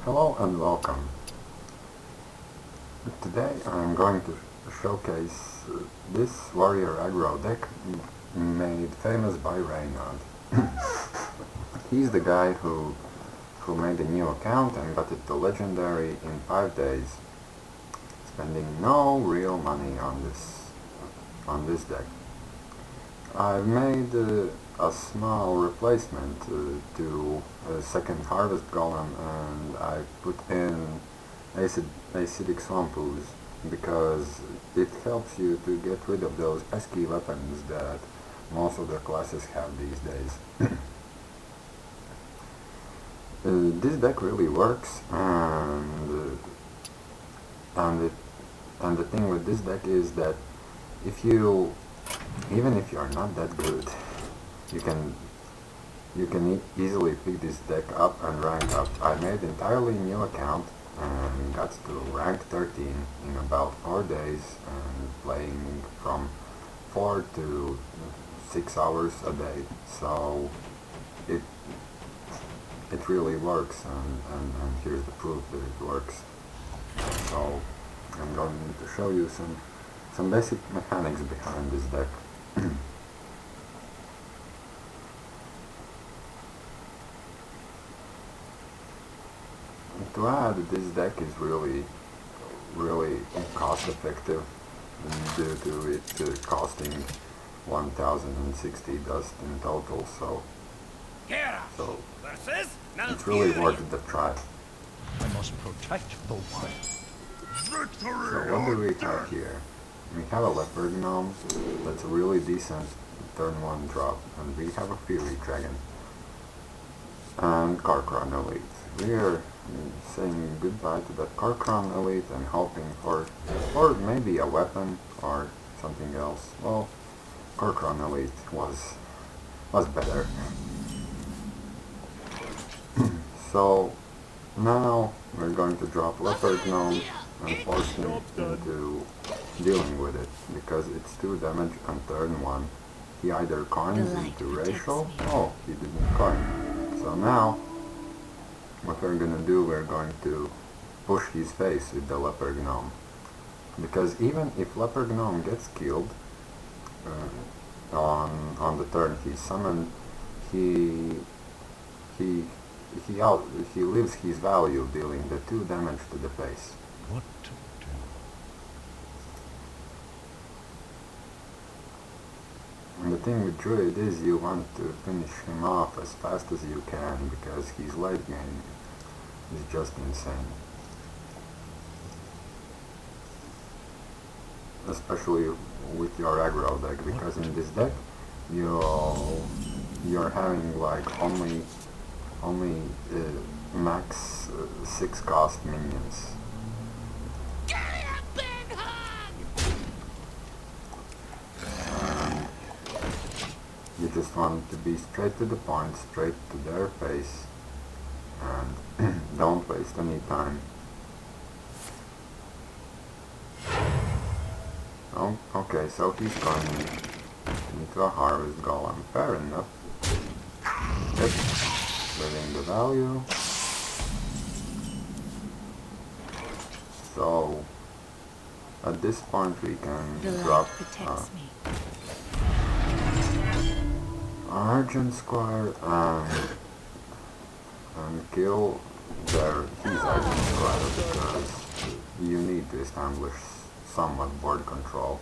Hello and welcome. Today I'm going to showcase this warrior aggro deck made famous by Reynad. He's the guy who made a new account and got it to legendary in 5 days, spending no real money on this deck. I've made a small replacement to a second harvest golem, and I put in acidic swamp ooze because it helps you to get rid of those pesky weapons that most of the classes have these days. This deck really works, and the thing with this deck is that even if you're not that good, you can easily pick this deck up and rank up. I made entirely new account and got to rank 13 in about 4 days, and playing from 4 to 6 hours a day. So it really works, and here's the proof that it works. So I'm going to show you some basic mechanics behind this deck. To add, this deck is really cost effective due to it costing 1060 dust in total, so it's really worth the try. I must protect the one. So what do we have here? We have a leopard gnome that's a really decent turn 1 drop, and we have a Fury Dragon and Karkron Elite. We are saying goodbye to that Karkron Elite and hoping for maybe a weapon or something else. Well, Karkron Elite was better. So now we're going to drop Leopard Gnome and force him into dealing with it, because it's 2 damage on turn 1. He either coins into racial. Oh, he didn't coin. So now what we're gonna do, we're going to push his face with the Leopard Gnome, because even if Leopard Gnome gets killed on the turn he's summoned, he lives his value, dealing the 2 damage to the face. What to do? And the thing with Druid is you want to finish him off as fast as you can, because his late game is just insane. Especially with your aggro deck, because in this deck you're having like only max 6 cost minions. You just want to be straight to the point, straight to their face, and don't waste any time. Oh, okay, so he's going into a harvest golem. Fair enough. Yep, living the value. So at this point we can drop Argent Squire and kill his Argent Squire, because you need to establish somewhat board control.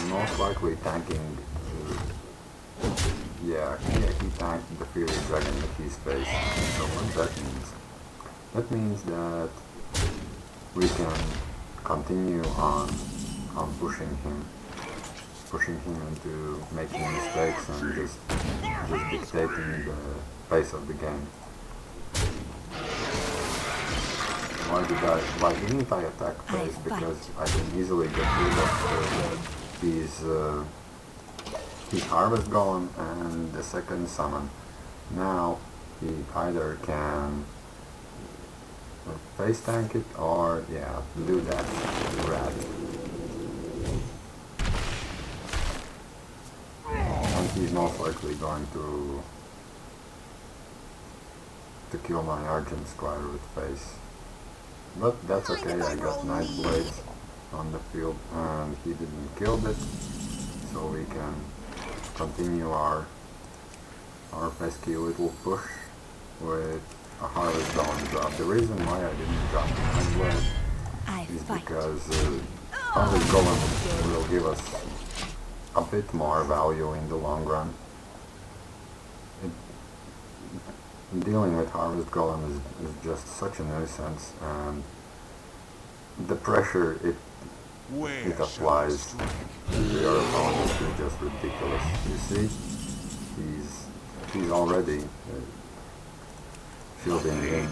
Most likely tanking. Yeah, he tanked the Fury Dragon with his face. So what that means? That means that we can continue on pushing him into making mistakes and just dictating the pace of the game. Why didn't I attack phase? Because I can easily get rid of his harvest golem and the second summon. Now he either can face tank it or do that rat. he's most likely going to kill my Argent Squire with face. But that's okay, I got Night Blades on the field and he didn't kill it, so we can continue our pesky little push with a Harvest Golem drop. The reason why I didn't drop the Night Blade is because Harvest Golem will give us a bit more value in the long run. Dealing with Harvest Golem is just such a nuisance, and the pressure it applies to your opponent is just ridiculous. You see, he's already shielding in.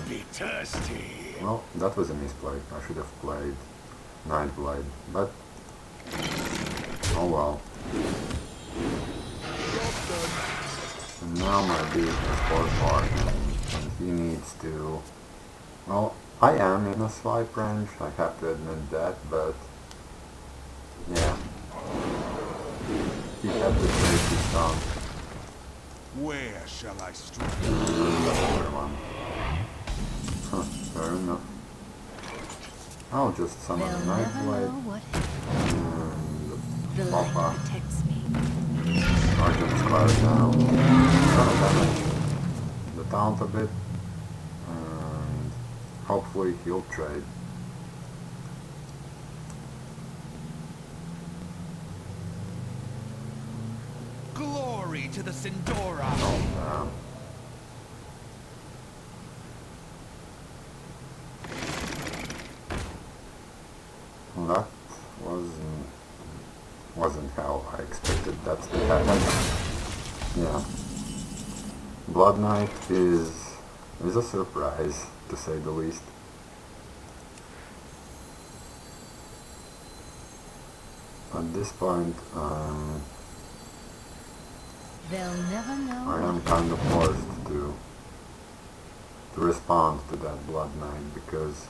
Well, that was a misplay. I should have played Nightblade, but oh well. And now my beat is 4-4, and he needs to... Well, I am in a swipe range, I have to admit that, but... Yeah. He had to take his song. Where shall I strike? Another one. Huh, fair enough. I'll just summon a Nightblade. And... Papa. Argent Squire down. Gonna damage the taunt a bit, and hopefully he'll trade. Glory to the Sindora! Oh, damn. That wasn't how I expected that to happen. Yeah. Blood Knight is a surprise, to say the least. At this point, they'll never know. I am kind of forced to respond to that Blood Knight because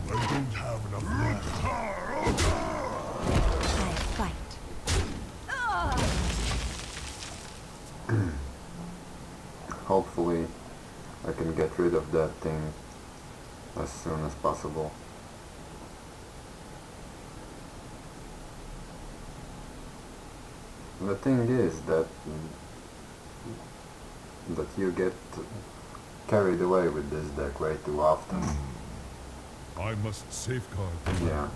I don't have enough left. I fight. hopefully I can get rid of that thing as soon as possible. The thing is that you get carried away with this deck way too often. I must safeguard. Yeah.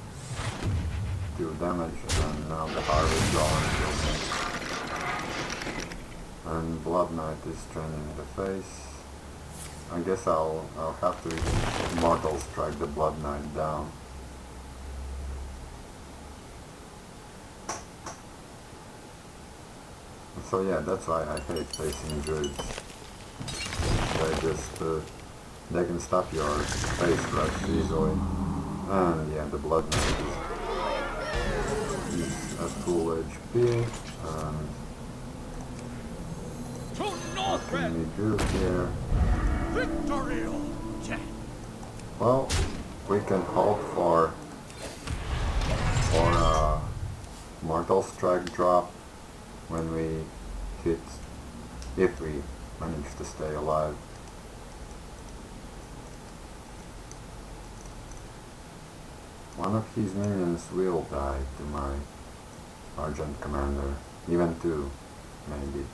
2 damage, and now the Harvest Golem kills me. And Blood Knight is training the face. I guess I'll have to Mortal Strike the Blood Knight down. So yeah, that's why I hate facing druids. They can stop your face rush easily. And yeah, the Blood Knight is at full HP, and what can we do here? Well, we can hope for a Mortal Strike drop when we hit, if we manage to stay alive. One of his minions will die to my Argent Commander, even 2, maybe.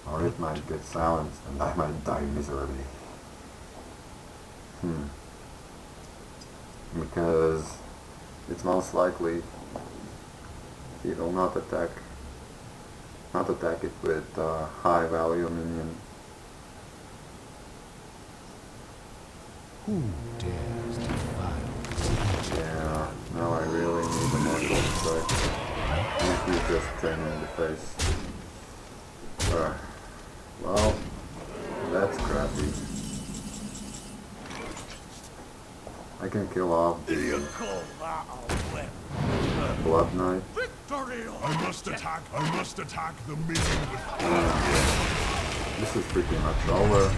Or it might get silenced and I might die miserably. Because it's most likely he will not attack it with a high value minion. Who dares defile? Yeah, now I really need a Mortal Strike. And he's just training the face. Well, that's crappy. I can kill off the Blood Knight. I must attack the minion with This is pretty much over.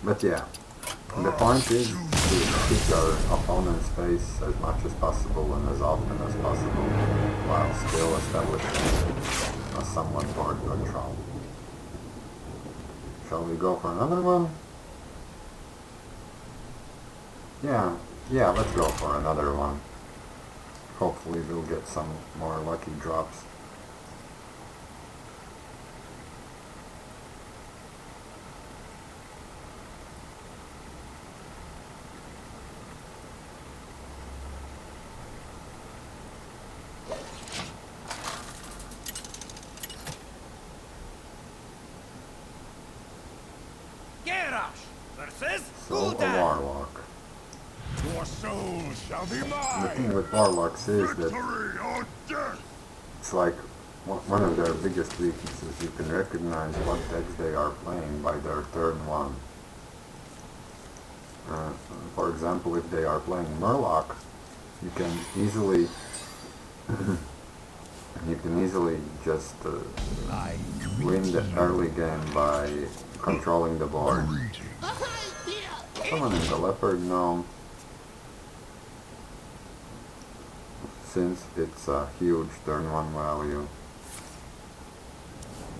But yeah, The point is to keep your opponent's face as much as possible and as often as possible, while still establishing a somewhat board control. Shall we go for another one? Yeah, let's go for another one. Hopefully we'll get some more lucky drops. So, a warlock. Your soul shall be The mine. thing with warlocks is that Victory or death. it's like one of their biggest weaknesses. You can recognize what decks they are playing by their turn one. For example, if they are playing Murloc, you can easily just win the early game by controlling the board. Summoning the leopard gnome, since it's a huge turn 1 value,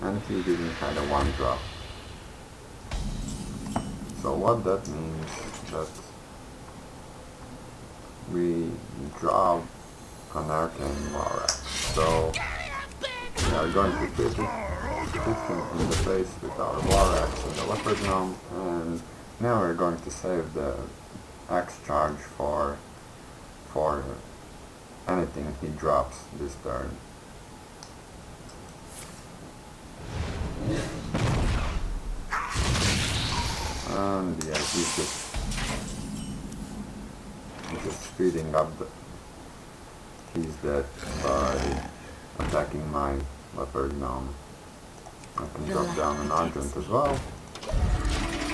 and he didn't have a 1-drop. So what that means that we draw an arcane Mara. So we are going to hit him in the face with our war axe and the leopard gnome, and now we're going to save the axe charge for anything he drops this turn. And yeah, he's just speeding up he's dead by attacking my leopard gnome. I can drop down an Argent as well.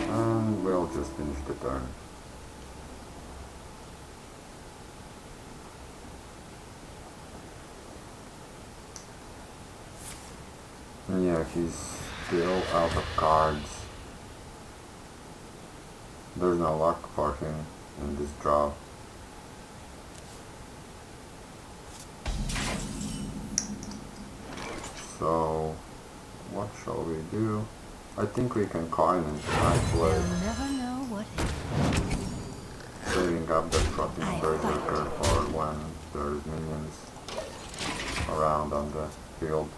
And we'll just finish the turn. Yeah, he's still out of cards. There's no luck for him in this draw. So, what shall we do? I think we can coin and try play. They'll never know what hit. Saving up the Trotting Berserker for when there's minions around on the field.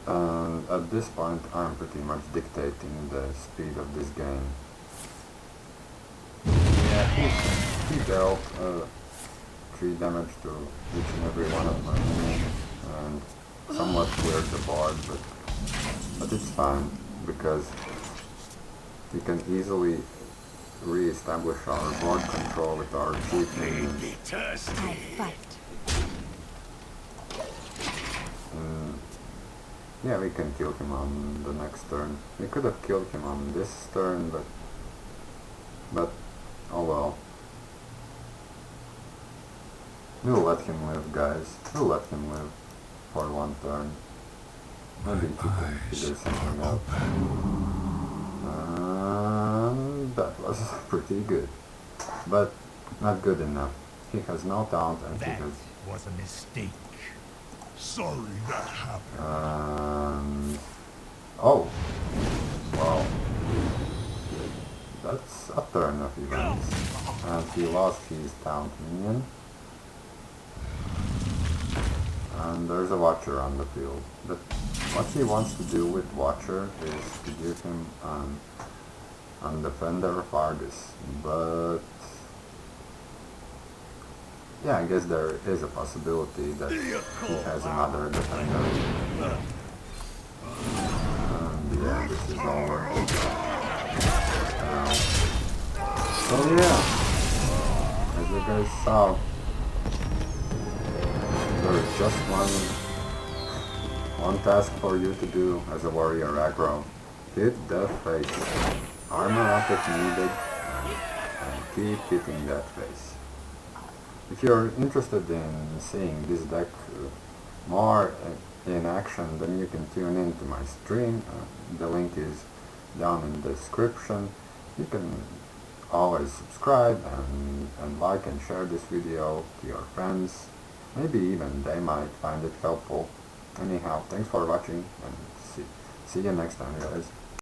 And at this point I'm pretty much dictating the speed of this game. Yeah, he dealt 3 damage to each and every one of my minions and somewhat cleared the board, but it's fine because we can easily re-establish our board control with our cheap minions. I fight. Yeah, we can kill him on the next turn. We could have killed him on this turn, but oh well. We'll let him live, guys. We'll let him live for 1 turn. Maybe he can figure something out. That was pretty good. But not good enough. He has no taunt and he That has... was a mistake. Sorry that happened. Oh! Well, that's a turn of events. And he lost his taunt minion. And there's a Watcher on the field. But what he wants to do with Watcher is to give him an Defender of Argus. But yeah, I guess there is a possibility that he has another Defender. And yeah, this is over. So yeah, as you guys saw, there's just one task for you to do as a warrior aggro. Hit that face. Armor up if needed, and keep hitting that face. If you're interested in seeing this deck more in action, then you can tune in to my stream. The link is down in the description. You can always subscribe and like and share this video to your friends. Maybe even they might find it helpful. Anyhow, thanks for watching and see you next time, guys.